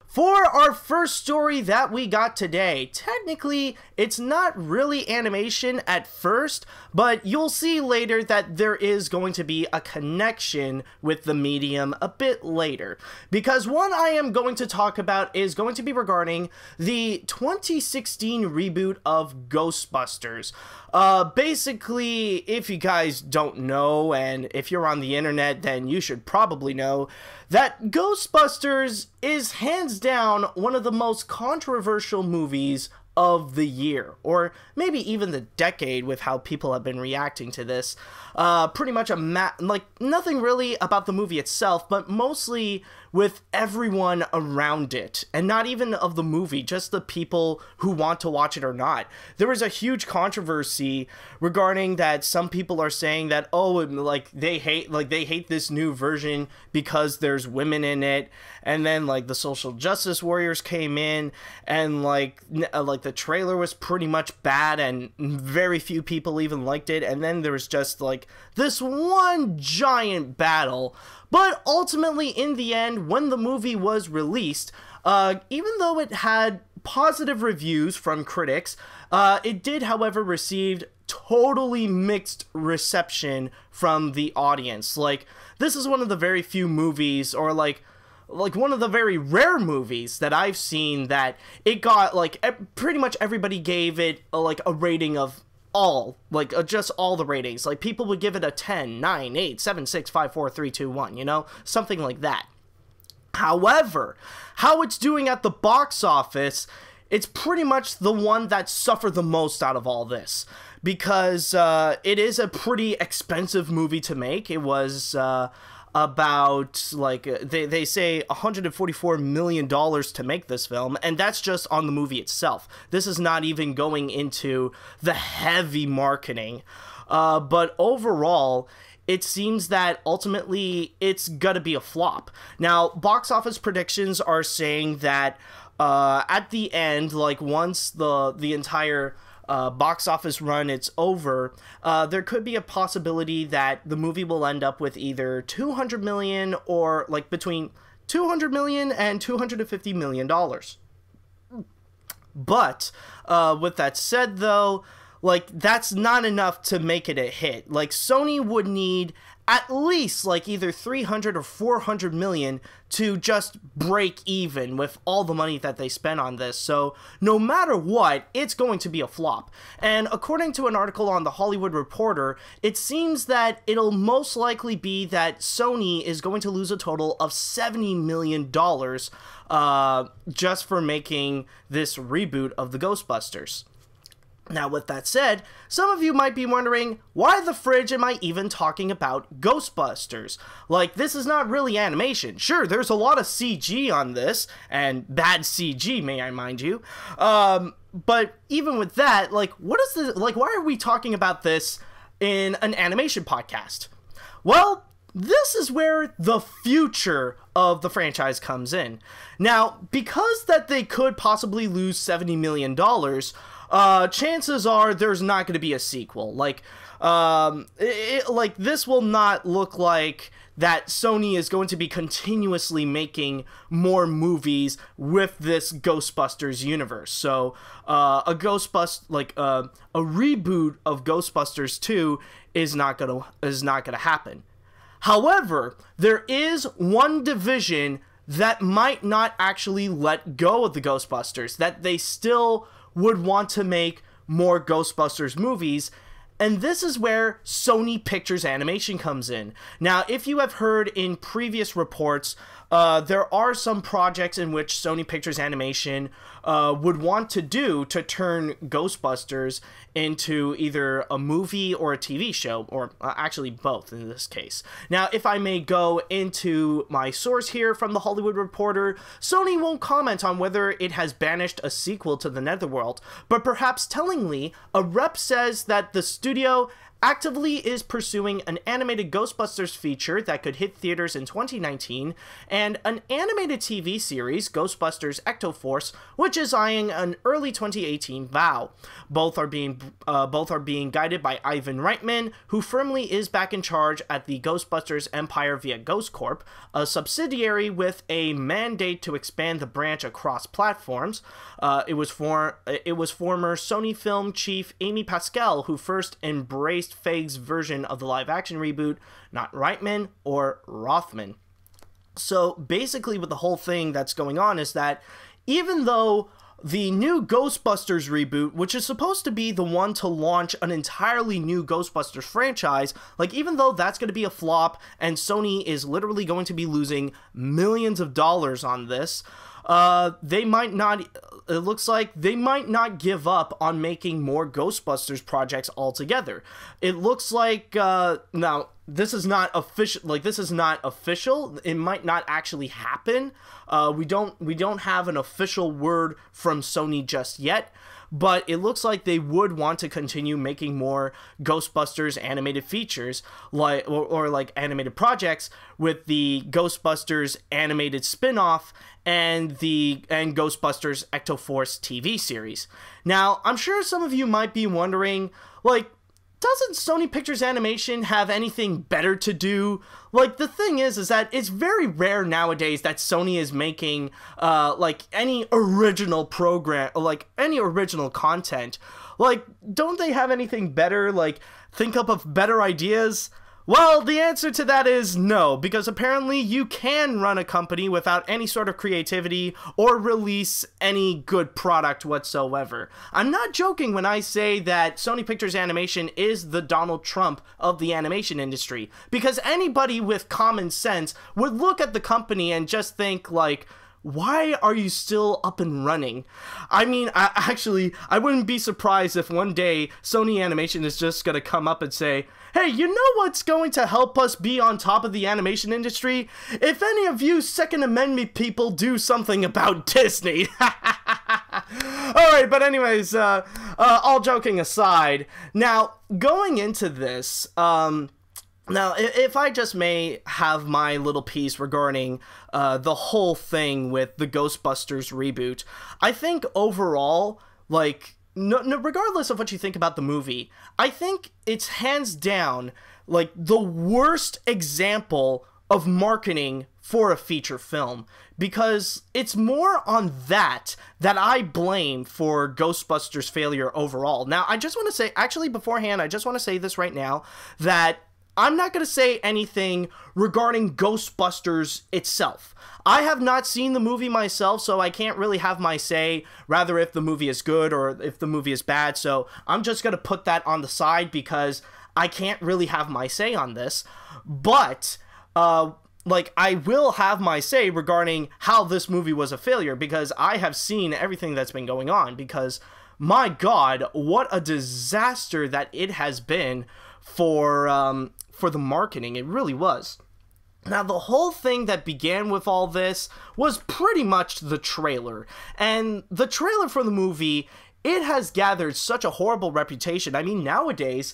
For our first story that we got today, technically, it's not really animation at first, but you'll see later that there is going to be a connection with the medium a bit later. Because one I am going to talk about is going to be regarding the 2016 reboot of Ghostbusters. Basically, if you guys don't know, and if you're on the internet, then you should probably know that Ghostbusters is hands down one of the most controversial movies of the year, or maybe even the decade with how people have been reacting to this. Pretty much nothing really about the movie itself, but mostly with everyone around it, and not even of the movie, just the people who want to watch it or not. There was a huge controversy regarding that. Some people are saying that, oh, they hate this new version because there's women in it, and then the social justice warriors came in, and the trailer was pretty much bad, and very few people even liked it, and then there was just this one giant battle. But ultimately, in the end, when the movie was released, even though it had positive reviews from critics, it did, however, receive totally mixed reception from the audience. This is one of the very few movies, or one of the very rare movies that I've seen that it got, pretty much everybody gave it, a rating of all, just all the ratings. People would give it a 10, 9, 8, 7, 6, 5, 4, 3, 2, 1, you know? Something like that. However, how it's doing at the box office, it's pretty much the one that suffered the most out of all this. Because it is a pretty expensive movie to make. It was about, they say $144 million to make this film, and that's just on the movie itself. This is not even going into the heavy marketing. But overall, it seems that ultimately it's gonna be a flop. Now, box office predictions are saying that at the end, once the entire box office run it's over, there could be a possibility that the movie will end up with either 200 million or between 200 million and 250 million dollars. But with that said, though, that's not enough to make it a hit. Sony would need at least either 300 or 400 million to just break even with all the money that they spent on this. So no matter what, it's going to be a flop. And according to an article on The Hollywood Reporter, it seems that it'll most likely be that Sony is going to lose a total of $70 million just for making this reboot of the Ghostbusters. Now, with that said, some of you might be wondering, why the fridge am I even talking about Ghostbusters? This is not really animation. Sure, there's a lot of CG on this, and bad CG, may I mind you. But even with that, what is the, why are we talking about this in an animation podcast? Well, this is where the future of the franchise comes in. Now, because that they could possibly lose $70 million, chances are there's not going to be a sequel. This will not look like that Sony is going to be continuously making more movies with this Ghostbusters universe. So, a reboot of Ghostbusters 2 is not gonna happen. However, there is one division that might not actually let go of the Ghostbusters, that they still would want to make more Ghostbusters movies, and this is where Sony Pictures Animation comes in. Now, if you have heard in previous reports, there are some projects in which Sony Pictures Animation would want to do to turn Ghostbusters into either a movie or a TV show, or actually both in this case. Now, if I may go into my source here from The Hollywood Reporter, Sony won't comment on whether it has banished a sequel to the Netherworld, but perhaps tellingly, a rep says that the studio actively is pursuing an animated Ghostbusters feature that could hit theaters in 2019, and an animated TV series, Ghostbusters Ecto-Force, which is eyeing an early 2018 vow. Both are being guided by Ivan Reitman, who firmly is back in charge at the Ghostbusters empire via Ghost Corp, a subsidiary with a mandate to expand the branch across platforms. It was former Sony film chief Amy Pascal who first embraced Feige's version of the live-action reboot, not Reitman or Rothman. So basically what the whole thing that's going on is that even though the new Ghostbusters reboot, which is supposed to be the one to launch an entirely new Ghostbusters franchise, like, even though that's going to be a flop and Sony is literally going to be losing millions of dollars on this, they might not, it looks like they might not give up on making more Ghostbusters projects altogether. It looks like, now, this is not official, it might not actually happen. We don't have an official word from Sony just yet, but it looks like they would want to continue making more Ghostbusters animated features, like or like animated projects, with the Ghostbusters animated spin-off and Ghostbusters Ecto-Force TV series. Now, I'm sure some of you might be wondering, like, doesn't Sony Pictures Animation have anything better to do? Like, the thing is that it's very rare nowadays that Sony is making, like, any original program, like, any original content. Like, don't they have anything better? Like, think up of better ideas? Well, the answer to that is no, because apparently you can run a company without any sort of creativity or release any good product whatsoever. I'm not joking when I say that Sony Pictures Animation is the Donald Trump of the animation industry, because anybody with common sense would look at the company and just think, like, why are you still up and running? I mean, I wouldn't be surprised if one day Sony Animation is just gonna come up and say, hey, you know what's going to help us be on top of the animation industry? If any of you Second Amendment people do something about Disney. Alright, but anyways, all joking aside, now, going into this, now, if I just may have my little piece regarding the whole thing with the Ghostbusters reboot, I think overall, like, no, regardless of what you think about the movie, I think it's hands down, like, the worst example of marketing for a feature film, because it's more on that I blame for Ghostbusters' failure overall. Now, I just want to say, actually, beforehand, I just want to say this right now, that I'm not going to say anything regarding Ghostbusters itself. I have not seen the movie myself, so I can't really have my say, rather if the movie is good or if the movie is bad, so I'm just going to put that on the side because I can't really have my say on this. But, like, I will have my say regarding how this movie was a failure, because I have seen everything that's been going on, because, my God, what a disaster that it has been for the marketing. It really was. Now, the whole thing that began with all this was pretty much the trailer. And the trailer for the movie, it has gathered such a horrible reputation. I mean, nowadays,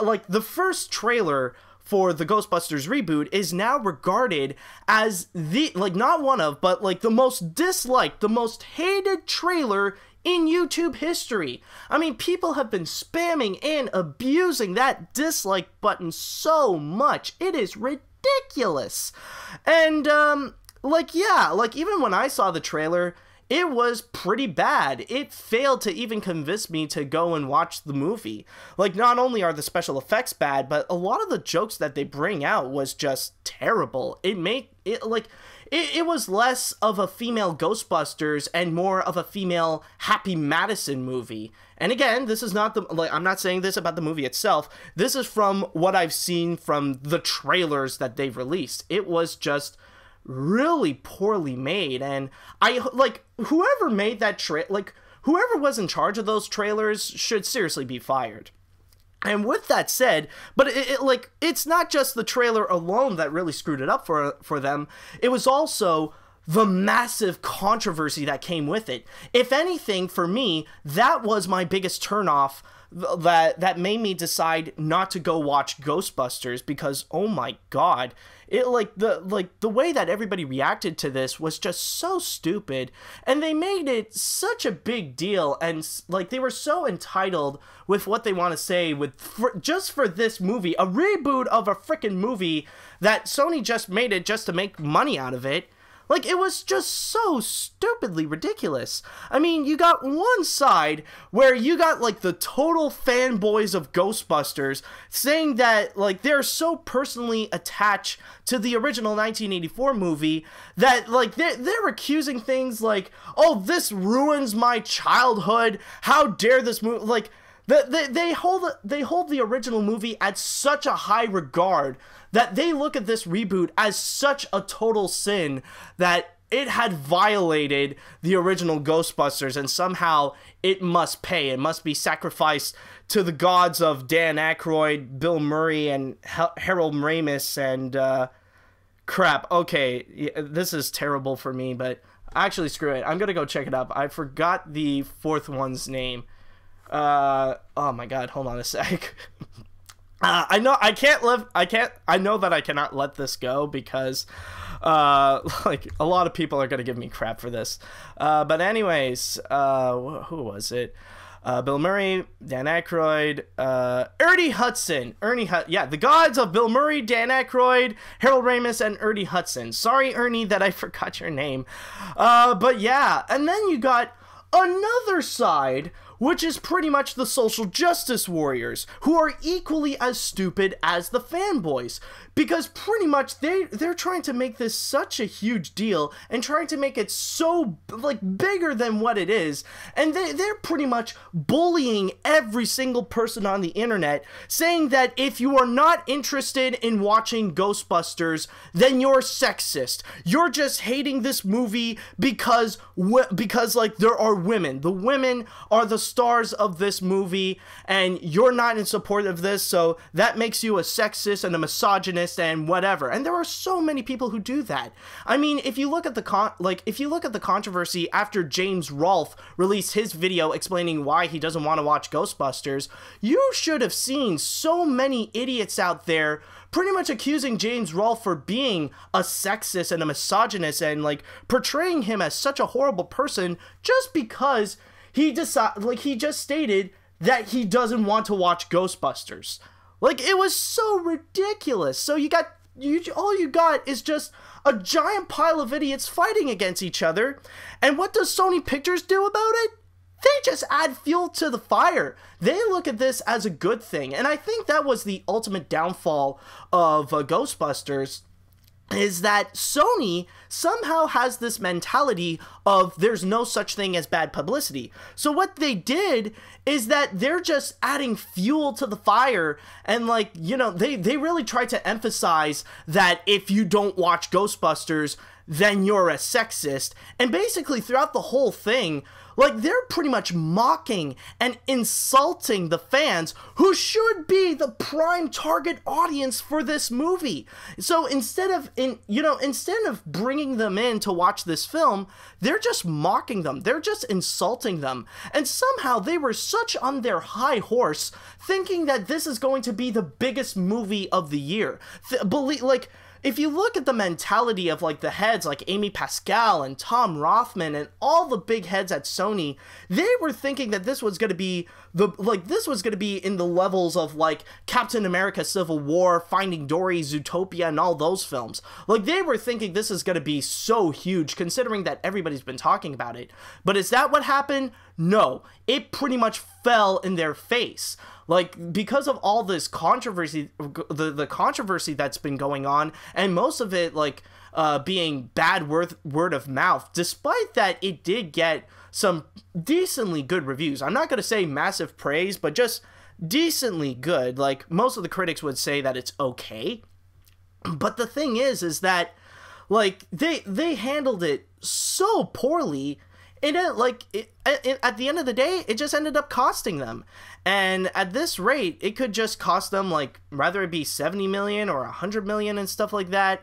like, the first trailer for the Ghostbusters reboot is now regarded as the, like, not one of, but, like, the most disliked, the most hated trailer in YouTube history. I mean, people have been spamming and abusing that dislike button so much. It is ridiculous. And, like, yeah, like, even when I saw the trailer, it was pretty bad. It failed to even convince me to go and watch the movie. Like, not only are the special effects bad, but a lot of the jokes that they bring out was just terrible. It was less of a female Ghostbusters and more of a female Happy Madison movie. And again, this is not the, like, I'm not saying this about the movie itself. This is from what I've seen from the trailers that they've released. It was just really poorly made, and whoever made that whoever was in charge of those trailers should seriously be fired. And with that said, but it's not just the trailer alone that really screwed it up for them. It was also the massive controversy that came with it. If anything, for me, that was my biggest turnoff that made me decide not to go watch Ghostbusters, because oh my god, it the way that everybody reacted to this was just so stupid, and they made it such a big deal, and like they were so entitled with what they want to say just for this movie, a reboot of a freaking movie that Sony just made it just to make money out of it. Like, it was just so stupidly ridiculous. I mean, you got one side where you got, like, the total fanboys of Ghostbusters saying that, like, they're so personally attached to the original 1984 movie that, like, they're accusing things like, oh, this ruins my childhood, how dare this movie, like, they hold the original movie at such a high regard that they look at this reboot as such a total sin that it had violated the original Ghostbusters, and somehow it must pay. It must be sacrificed to the gods of Dan Aykroyd, Bill Murray, and Harold Ramis, and crap. Okay, this is terrible for me, but actually, screw it. I'm gonna go check it up. I forgot the fourth one's name. Oh my god, hold on a sec. I know that I cannot let this go because like a lot of people are gonna give me crap for this. But anyways, who was it? Bill Murray, Dan Aykroyd, Ernie Hudson. Yeah, the gods of Bill Murray, Dan Aykroyd, Harold Ramis, and Ernie Hudson. Sorry, Ernie, that I forgot your name. But yeah, and then you got another side, which is pretty much the social justice warriors, who are equally as stupid as the fanboys, because pretty much they're trying to make this such a huge deal and trying to make it so, like, bigger than what it is, and they're pretty much bullying every single person on the internet, saying that if you are not interested in watching Ghostbusters, then you're sexist. You're just hating this movie because like, there are women. The women are the stars of this movie, and you're not in support of this, so that makes you a sexist and a misogynist and whatever. And there are so many people who do that. I mean, if you look at the controversy after James Rolfe released his video explaining why he doesn't want to watch Ghostbusters, you should have seen so many idiots out there pretty much accusing James Rolfe for being a sexist and a misogynist and, like, portraying him as such a horrible person just because he just stated that he doesn't want to watch Ghostbusters. Like, it was so ridiculous. So all you got is just a giant pile of idiots fighting against each other. And what does Sony Pictures do about it? They just add fuel to the fire. They look at this as a good thing. And I think that was the ultimate downfall of Ghostbusters, is that Sony somehow has this mentality of there's no such thing as bad publicity. So what they did is that they're just adding fuel to the fire, and, like, you know, they really try to emphasize that if you don't watch Ghostbusters, then you're a sexist. And basically throughout the whole thing, like, they're pretty much mocking and insulting the fans who should be the prime target audience for this movie. So instead of bringing them in to watch this film, they're just mocking them. They're just insulting them. And somehow they were such on their high horse, thinking that this is going to be the biggest movie of the year. If you look at the mentality of, like, the heads like Amy Pascal and Tom Rothman and all the big heads at Sony, they were thinking that this was going to be in the levels of, like, Captain America Civil War, Finding Dory, Zootopia, and all those films. Like, they were thinking this is going to be so huge, considering that everybody's been talking about it. But is that what happened? No. It pretty much fell in their face. Like, because of all this controversy, the controversy that's been going on, and most of it, like, being bad word of mouth, despite that it did get some decently good reviews. I'm not going to say massive praise, but just decently good. Like, most of the critics would say that it's okay. But the thing is that, like, they handled it so poorly. At the end of the day, it just ended up costing them. And at this rate, it could just cost them, like, rather it be 70 million or 100 million and stuff like that.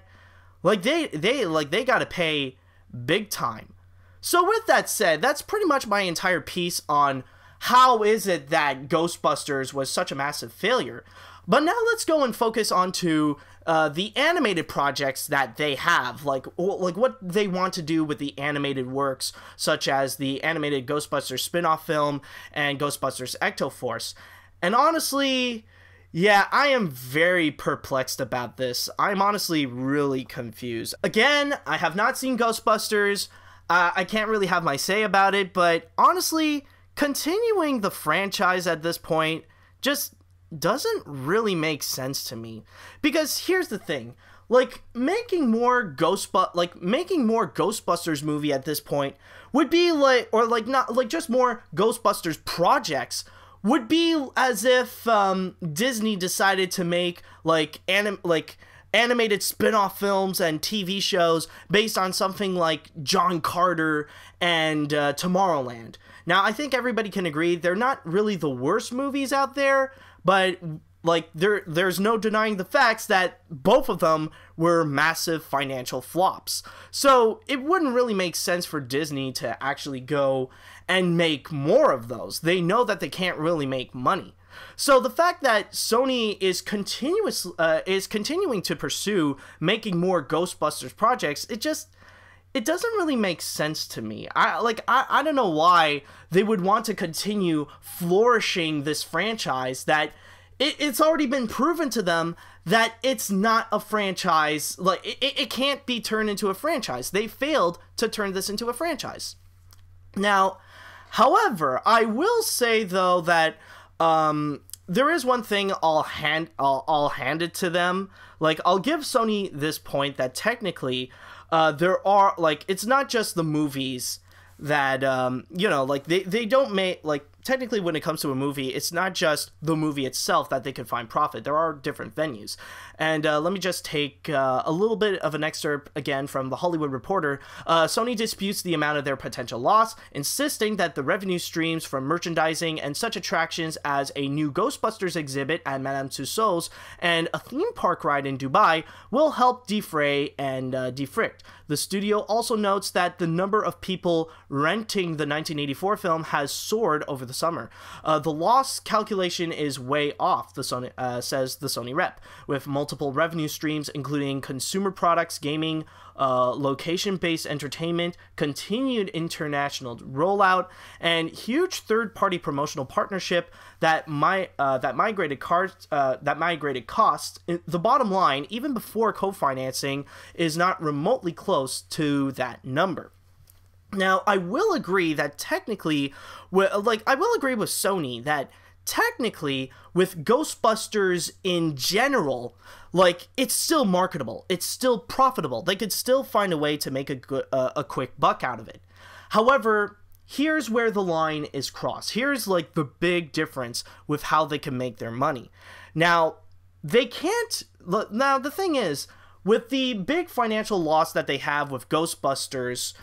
Like, they got to pay big time. So with that said, that's pretty much my entire piece on how is it that Ghostbusters was such a massive failure? But now let's go and focus onto the animated projects that they have, like what they want to do with the animated works, such as the animated Ghostbusters spin-off film and Ghostbusters Ecto-Force. And honestly, yeah, I am very perplexed about this. I'm honestly really confused. Again, I have not seen Ghostbusters. I can't really have my say about it, but honestly, continuing the franchise at this point just doesn't really make sense to me. Because here's the thing, like making more Ghostbusters movie at this point would be like, or like not like just more Ghostbusters projects would be as if Disney decided to make animated spin-off films and TV shows based on something like John Carter and Tomorrowland. Now, I think everybody can agree they're not really the worst movies out there, but like there's no denying the facts that both of them were massive financial flops. So it wouldn't really make sense for Disney to actually go and make more of those. They know that they can't really make money. So the fact that Sony is continuing to pursue making more Ghostbusters projects, it doesn't really make sense to me. I don't know why they would want to continue flourishing this franchise that it's already been proven to them that it's not a franchise. Like it can't be turned into a franchise. They failed to turn this into a franchise. Now, however, I will say though that there is one thing I'll hand it to them. Like, I'll give Sony this point that technically there are, like, it's not just the movies that you know, like they don't make, like, technically when it comes to a movie, it's not just the movie itself that they can find profit. There are different venues. And let me just take a little bit of an excerpt again from The Hollywood Reporter. Sony disputes the amount of their potential loss, insisting that the revenue streams from merchandising and such attractions as a new Ghostbusters exhibit at Madame Tussauds and a theme park ride in Dubai will help defray and defrict. The studio also notes that the number of people renting the 1984 film has soared over the summer. The loss calculation is way off, the Sony, says the Sony rep, with multiple revenue streams including consumer products, gaming, location-based entertainment, continued international rollout, and huge third-party promotional partnership that migrated costs. The bottom line, even before co-financing, is not remotely close to that number. Now, I will agree that technically, I will agree with Sony that technically, with Ghostbusters in general, like, it's still marketable. It's still profitable. They could still find a way to make a quick buck out of it. However, here's where the line is crossed. Here's, like, the big difference with how they can make their money. Now, they can't... Now, the thing is, with the big financial loss that they have with Ghostbusters,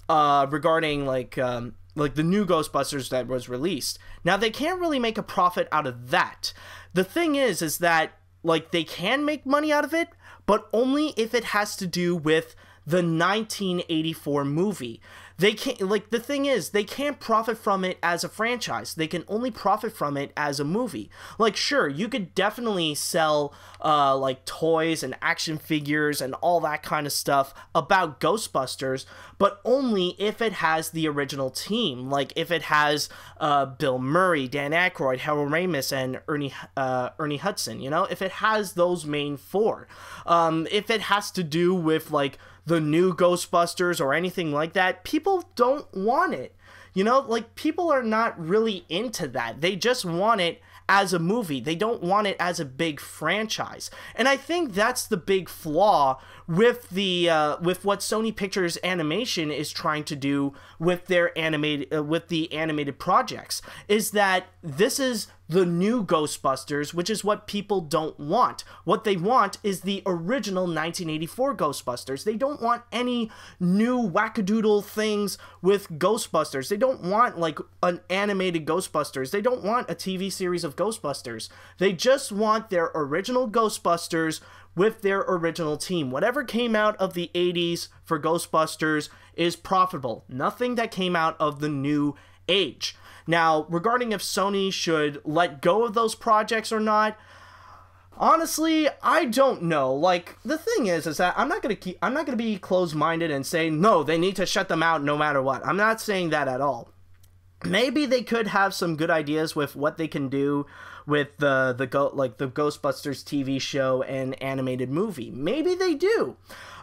regarding, like the new Ghostbusters that was released. Now, they can't really make a profit out of that. The thing is that, like, they can make money out of it, but only if it has to do with the 1984 movie. They can't, like, the thing is, they can't profit from it as a franchise. They can only profit from it as a movie. Like, sure, you could definitely sell, like, toys and action figures and all that kind of stuff about Ghostbusters, but only if it has the original team. Like, if it has, Bill Murray, Dan Aykroyd, Harold Ramis, and Ernie Hudson, you know? If it has those main four. If it has to do with, like, the new Ghostbusters or anything like that, people don't want it. You know, like, people are not really into that. They just want it as a movie. They don't want it as a big franchise. And I think that's the big flaw with the with what Sony Pictures Animation is trying to do with their animated projects, is that this is the new Ghostbusters, which is what people don't want. What they want is the original 1984 Ghostbusters. They don't want any new wackadoodle things with Ghostbusters. They don't want, like, an animated Ghostbusters. They don't want a TV series of Ghostbusters. They just want their original Ghostbusters with their original team. Whatever came out of the 80s for Ghostbusters is profitable. Nothing that came out of the new age. Now, regarding if Sony should let go of those projects or not, honestly, I don't know. Like, the thing is that I'm not gonna be closed-minded and say, no, they need to shut them out no matter what. I'm not saying that at all. Maybe they could have some good ideas with what they can do with the Ghostbusters TV show and animated movie. Maybe they do.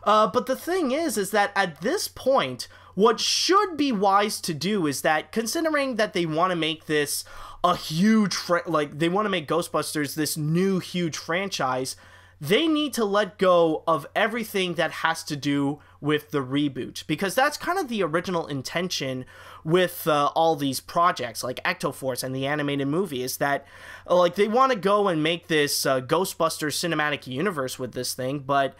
But the thing is that at this point, what should be wise to do is that, considering that they want to make this a huge, they want to make Ghostbusters this new huge franchise, they need to let go of everything that has to do with the reboot, because that's kind of the original intention with all these projects like Ecto-Force and the animated movie, is that like they want to go and make this Ghostbusters cinematic universe with this thing, but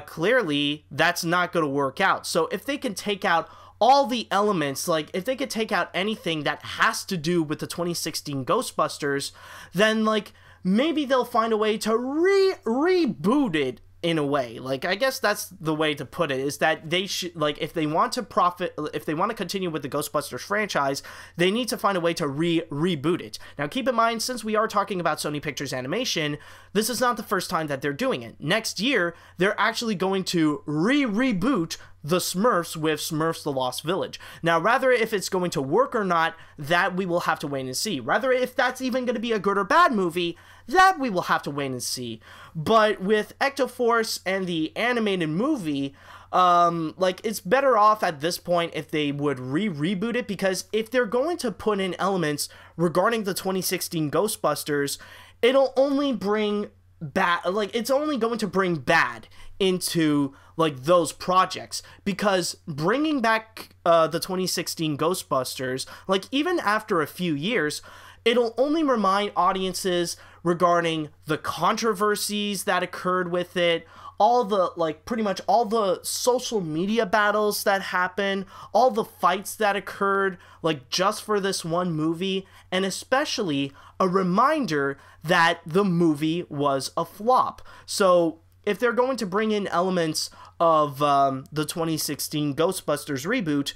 clearly that's not going to work out. So if they can take out all the elements, like if they could take out anything that has to do with the 2016 Ghostbusters, then like maybe they'll find a way to reboot it in a way. Like, I guess that's the way to put it, is that they should, like, if they want to continue with the Ghostbusters franchise, they need to find a way to reboot it. Now, keep in mind, since we are talking about Sony Pictures Animation, this is not the first time that they're doing it. Next year, they're actually going to reboot the Smurfs with Smurfs The Lost Village. Now, rather if it's going to work or not, that we will have to wait and see. Rather if that's even going to be a good or bad movie, that we will have to wait and see. But with Ecto-Force and the animated movie, like, it's better off at this point if they would reboot it, because if they're going to put in elements regarding the 2016 Ghostbusters, it'll only bring bad, like, it's only going to bring bad into like those projects, because bringing back the 2016 Ghostbusters, like, even after a few years, it'll only remind audiences regarding the controversies that occurred with it, all the, like, pretty much all the social media battles that happened, all the fights that occurred, like, just for this one movie, and especially a reminder that the movie was a flop. So if they're going to bring in elements of the 2016 Ghostbusters reboot,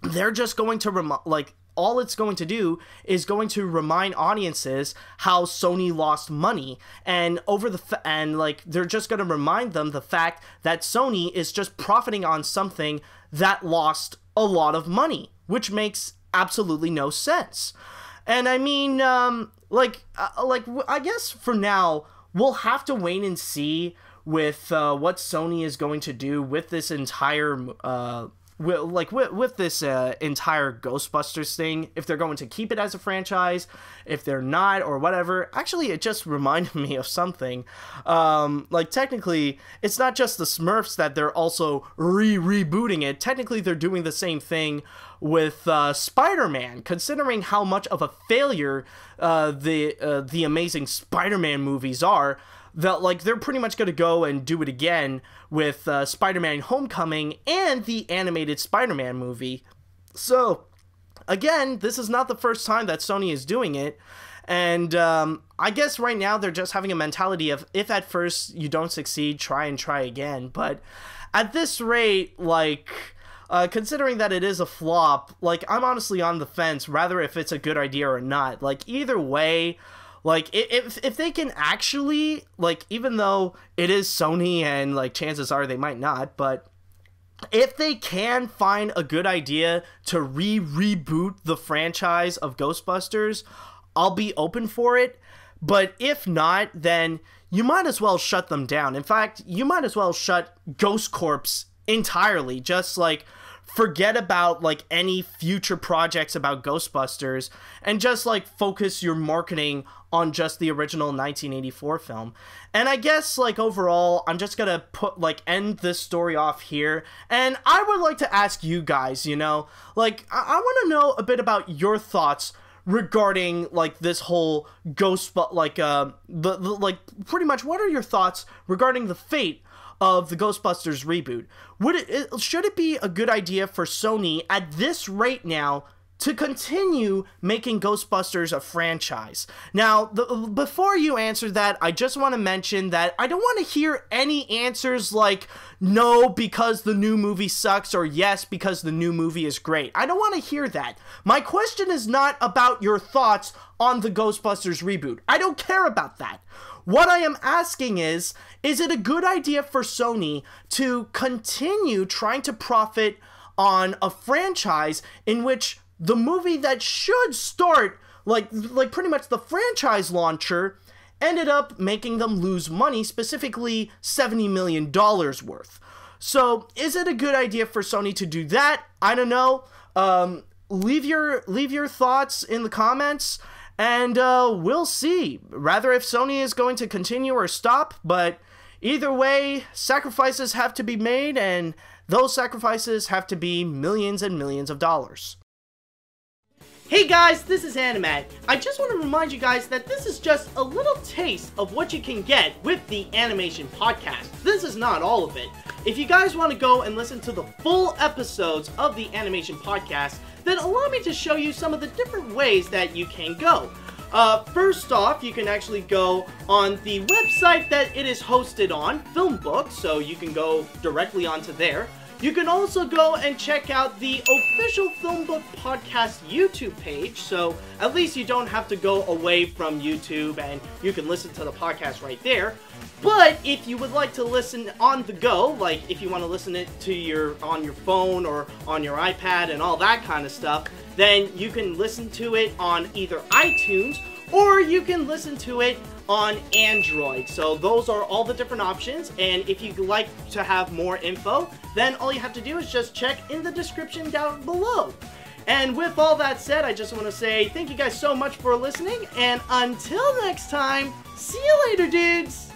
they're just going to all it's going to do is going to remind audiences how Sony lost money, and they're just going to remind them the fact that Sony is just profiting on something that lost a lot of money, which makes absolutely no sense. And I mean, I guess for now we'll have to wait and see with what Sony is going to do with this entire with this entire Ghostbusters thing, if they're going to keep it as a franchise, if they're not, or whatever. Actually, it just reminded me of something. Like, technically, it's not just the Smurfs that they're also rebooting it. Technically, they're doing the same thing with Spider-Man, considering how much of a failure the Amazing Spider-Man movies are. They're pretty much going to go and do it again with Spider-Man Homecoming and the animated Spider-Man movie. So, again, this is not the first time that Sony is doing it. And I guess right now they're just having a mentality of, if at first you don't succeed, try and try again. But at this rate, like, considering that it is a flop, like, I'm honestly on the fence, rather if it's a good idea or not. Like, either way, like, if they can actually, like, even though it is Sony and, like, chances are they might not, but if they can find a good idea to reboot the franchise of Ghostbusters, I'll be open for it. But if not, then you might as well shut them down. In fact, you might as well shut Ghost Corps entirely. Just, like, forget about, like, any future projects about Ghostbusters and just, like, focus your marketing on just the original 1984 film. And I guess, like, overall, I'm just gonna end this story off here, and I would like to ask you guys, you know, like, I want to know a bit about your thoughts regarding, like, this whole pretty much, what are your thoughts regarding the fate of the Ghostbusters reboot? Should it be a good idea for Sony at this rate now to continue making Ghostbusters a franchise. Now, before you answer that, I just want to mention that I don't want to hear any answers like, no, because the new movie sucks, or yes, because the new movie is great. I don't want to hear that. My question is not about your thoughts on the Ghostbusters reboot. I don't care about that. What I am asking is it a good idea for Sony to continue trying to profit on a franchise in which the movie that should start, like pretty much the franchise launcher, ended up making them lose money, specifically $70 million worth. So, is it a good idea for Sony to do that? I don't know. Leave your thoughts in the comments, and we'll see. Rather if Sony is going to continue or stop, but either way, sacrifices have to be made, and those sacrifices have to be millions and millions of dollars. Hey guys, this is Animat. I just want to remind you guys that this is just a little taste of what you can get with the Animation Podcast. This is not all of it. If you guys want to go and listen to the full episodes of the Animation Podcast, then allow me to show you some of the different ways that you can go. First off, you can actually go on the website that it is hosted on, Filmbook, so you can go directly onto there. You can also go and check out the official Filmbook Podcast YouTube page, so at least you don't have to go away from YouTube and you can listen to the podcast right there. But if you would like to listen on the go, like if you want to listen it to on your phone or on your iPad and all that kind of stuff, then you can listen to it on either iTunes or you can listen to it on Android. So those are all the different options, and if you'd like to have more info, then all you have to do is just check in the description down below. And with all that said, I just want to say thank you guys so much for listening, and until next time, see you later, dudes!